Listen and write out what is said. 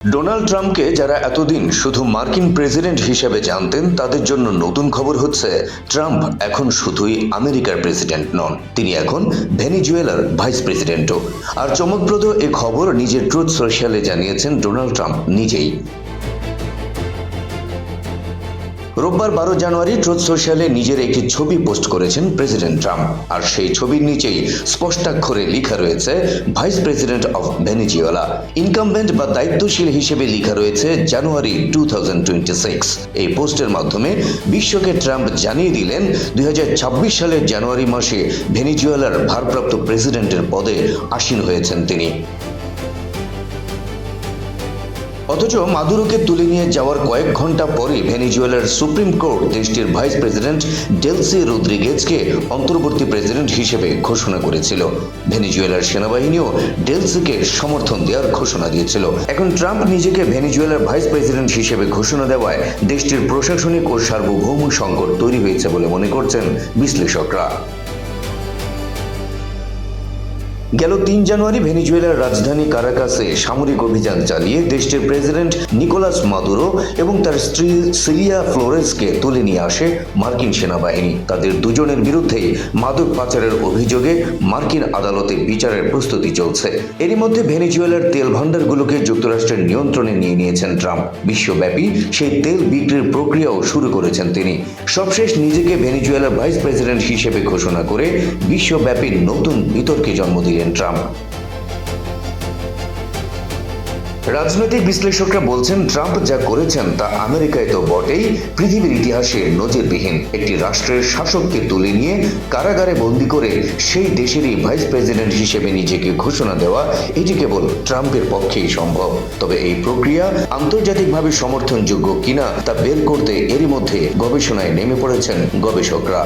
Donald ট্রাম্পকে যারা এতদিন শুধু মার্কিন প্রেসিডেন্ট হিসেবে জানতেন তাদের জন্য নতুন খবর হচ্ছে ট্রাম্প এখন শুধুই আমেরিকার প্রেসিডেন্ট নন, তিনি এখন ভেনেজুয়েলার ভাইস প্রেসিডেন্টও। আর চমকপ্রদ এ খবর নিজের ট্রুথ সোশ্যালে জানিয়েছেন ডোনাল্ড ট্রাম্প নিজেই। রোববার 12 জানুয়ারি ট্রুথ সোশ্যালে নিজের একটি ছবি পোস্ট করেছেন প্রেসিডেন্ট ট্রাম্প, আর সেই ছবির নিচেই স্পষ্টাক্ষরে লেখা রয়েছে vice president of Venezuela. Incumbent বা দায়িত্বশীল হিসেবে লেখা রয়েছে জানুয়ারি 2026। এই পোস্টের মাধ্যমে বিশ্বকে ট্রাম্প জানিয়ে দিলেন 2026 সালের জানুয়ারি মাসে ভেনেজুয়েলার ভারপ্রাপ্ত প্রেসিডেন্টের পদে আসীন হয়েছেন তিনি। অথচ মাদুরোকে তুলে নিয়ে যাওয়ার কয়েক ঘন্টা পরে ভেনেজুয়েলার সুপ্রিম কোর্ট দেশটির ভাইস প্রেসিডেন্ট ডেলসি রদ্রিগেজকে অন্তর্বর্তী প্রেসিডেন্ট হিসেবে ঘোষণা করেছিল। ভেনেজুয়েলার সেনাবাহিনীও ডেলসিকে সমর্থন দেওয়ার ঘোষণা দিয়েছিল। এখন ট্রাম্প নিজেকে ভেনেজুয়েলার ভাইস প্রেসিডেন্ট হিসেবে ঘোষণা দেওয়ায় দেশটির প্রশাসনিক ও সার্বভৌম সংকট তৈরি হয়েছে বলে মনে করছেন বিশ্লেষকরা। গেল 3 জানুয়ারি ভেনেজুয়েলার রাজধানী কারাকাসে সামরিক অভিযান চালিয়ে দেশটির প্রেসিডেন্ট নিকোলাস মাদুরো এবং তার স্ত্রী সিলিয়া ফ্লোরেসকে তুলে নিয়ে আসে মার্কিন সেনাবাহিনী। তাদের দুজনের বিরুদ্ধেই মাদক পাচারের অভিযোগে মার্কিন আদালতে বিচারের প্রস্তুতি চলছে। এরই মধ্যে ভেনেজুয়েলার তেল ভান্ডারগুলোকে যুক্তরাষ্ট্রের নিয়ন্ত্রণে নিয়ে নিয়েছেন ট্রাম্প। বিশ্বব্যাপী সেই তেল বিক্রির প্রক্রিয়াও শুরু করেছেন তিনি। সবশেষ নিজেকে ভেনেজুয়েলার ভাইস প্রেসিডেন্ট হিসেবে ঘোষণা করে বিশ্বব্যাপী নতুন বিতর্কে জন্ম দিলেন ট্রাম্প। রাজনৈতিক বিশ্লেষকরা বলছেন ট্রাম্প যা করেছেন তা আমেরিকায় তো বটেই, পৃথিবীর ইতিহাসে নজিরবিহীন। একটি রাষ্ট্রের শাসককে তুলে নিয়ে কারাগারে বন্দী করে সেই দেশেরই ভাইস প্রেসিডেন্ট হিসেবে নিজেকে ঘোষণা দেওয়া, এটি কেবল ট্রাম্পের পক্ষেই সম্ভব। তবে এই প্রক্রিয়া আন্তর্জাতিকভাবে সমর্থনযোগ্য কিনা তা বের করতে এরই মধ্যে গবেষণায় নেমে পড়েছেন গবেষকরা।